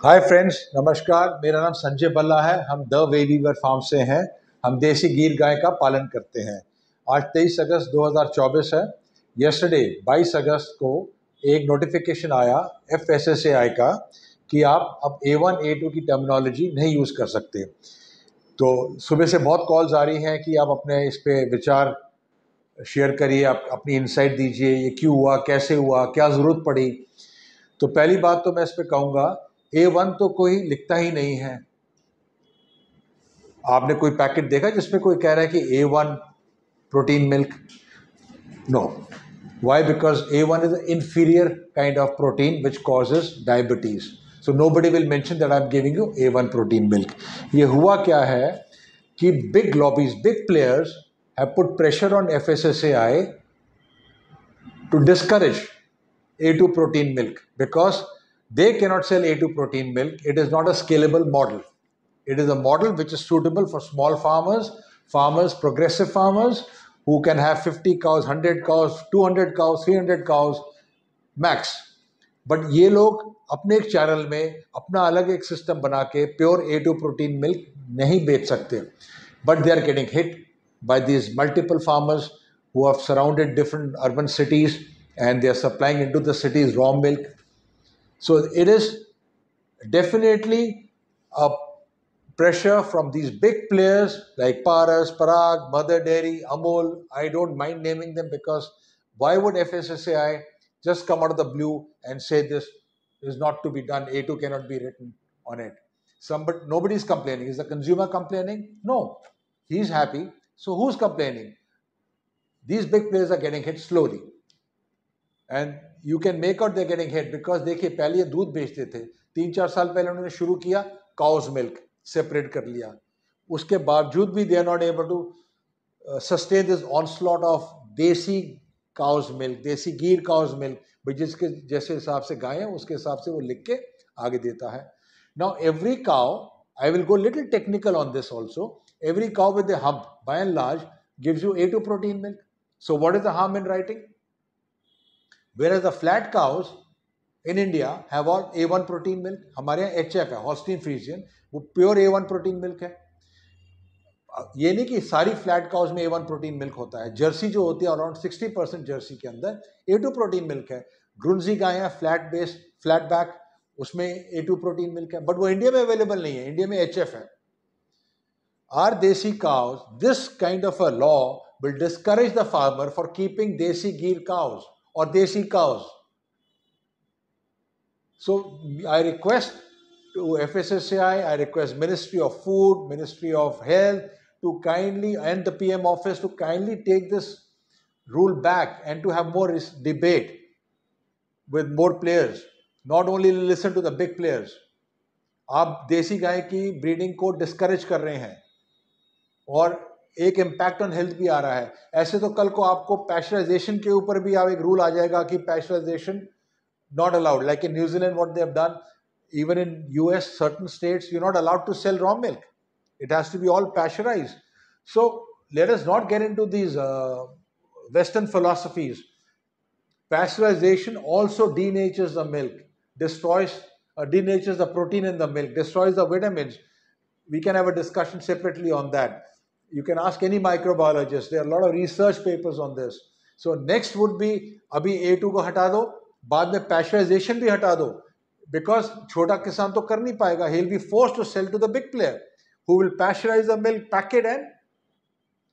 Hi friends, नमस्कार। मेरा नाम संजय बल्ला है। हम द वे वीवर फार्म से हैं। हम देसी गीर गाय का पालन करते हैं। आज 23 अगस्त 2024 है। यस्टरडे 22 अगस्त को एक नोटिफिकेशन आया FSSAI का कि आप अब A1 A2 की टर्मिनोलॉजी नहीं यूज़ कर सकते। तो सुबह से बहुत कॉल्स आ रही हैं कि आप अपने इस पे विचार शेयर करिए, आप अपनी इनसाइट दीजिए, ये क्यों हुआ, कैसे हुआ, क्या ज़रूरत पड़ी। तो पहली बात तो मैं इस पे कहूँगा, A1 तो कोई लिखता ही नहीं है। आपने कोई पैकेट देखा जिसमें कोई कह रहा है कि A1 protein milk? No. Why? Because A1 is an inferior kind of protein which causes diabetes. So nobody will mention that I'm giving you A1 protein milk. ये हुआ क्या है कि big lobbies, big players have put pressure on FSSAI to discourage A2 protein milk because they cannot sell A2 protein milk. It is not a scalable model. It is a model which is suitable for small farmers, progressive farmers who can have 50 cows, 100 cows, 200 cows, 300 cows max. But ये लोग अपने एक channel में अपना अलग एक system बना के प्योर A2 प्रोटीन मिल्क नहीं बेच सकते. But they are getting hit by these multiple farmers who have surrounded different urban cities and they are supplying into the cities raw milk. So it is definitely a pressure from these big players like Paras, Parag, Mother Dairy, Amul. I don't mind naming them because why would FSSAI just come out of the blue and say this is not to be done, A2 cannot be written on it? Nobody's complaining. Is the consumer complaining? No. He's happy. So who's complaining? These big players are getting hit slowly. And you can make out they're getting hit because देखिए पहले ये दूध बेचते थे, 3-4 साल पहले उन्होंने शुरू किया, काउस मिल्क सेपरेट कर लिया. उसके बावजूद भी they are not able to sustain this onslaught of देसी काउस मिल्क, देसी गीर काउस मिल्क, भाई जिसके जैसे हिसाब से गाय है उसके हिसाब से वो लिख के आगे देता है. Now every cow, I will go little technical on this also, every cow with a hump by and large gives you A2 protein milk. So what is the harm in writing? Whereas the flat cows in India have all A1 protein milk. हमारे यहाँ HF है, Holstein Friesian, वो pure A1 protein milk है. ये नहीं कि सारी flat cause में A1 प्रोटीन मिल्क होता है. जर्सी जो होती है अराउंड 60% जर्सी के अंदर A2 प्रोटीन मिल्क है. ग्रुंजी गाय है फ्लैट बेस, फ्लैट बैक, उसमें A2 प्रोटीन मिल्क है, बट वो इंडिया में अवेलेबल नहीं है. इंडिया में HF है. Our desi cows, this kind of a law will discourage the farmer for keeping desi gir cows or desi cows. So I request to FSSAI, I request Ministry of Food, Ministry of Health to kindly, and the PM office to kindly take this rule back and to have more debate with more players, not only listen to the big players. आप देसी गाय की breeding को discourage कर रहे हैं और एक impact on health भी आ रहा है. ऐसे तो कल को आपको पैस्चराइजेशन के ऊपर भी अब एक रूल आ जाएगा कि pasteurisation not allowed. Like in New Zealand, what they have done, even in US, certain states, you're not allowed to sell raw milk. It has to be all pasteurized. So let us not get into these Western philosophies. Pasteurization also denatures the milk, denatures the protein in the milk, destroys the vitamins. We can have a discussion separately on that. You can ask any microbiologist. There are a lot of research papers on this. So next would be, अभी A2 को हटा दो, बाद में pasteurisation भी हटा दो, because छोटा किसान तो कर नहीं पाएगा. He'll be forced to sell to the big player who will pasteurize the milk, pack it and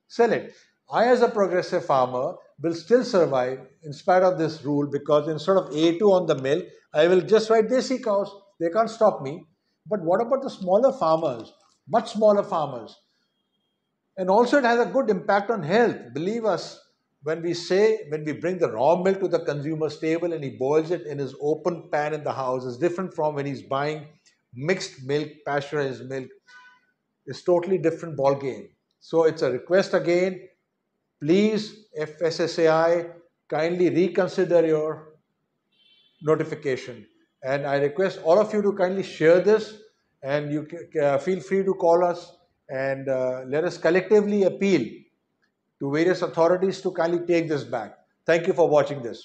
sell it. I as a progressive farmer will still survive in spite of this rule because instead of A2 on the milk, I will just write desi cows. They can't stop me. But what about the smaller farmers, much smaller farmers? And also it has a good impact on health. Believe us, when we bring the raw milk to the consumer's table and he boils it in his open pan in the house, is different from when he's buying mixed milk, pasteurized milk. It's totally different ball game. So it's a request again, please FSSAI, kindly reconsider your notification. And I request all of you to kindly share this, and you feel free to call us and let us collectively appeal to various authorities to kindly take this back. Thank you for watching this.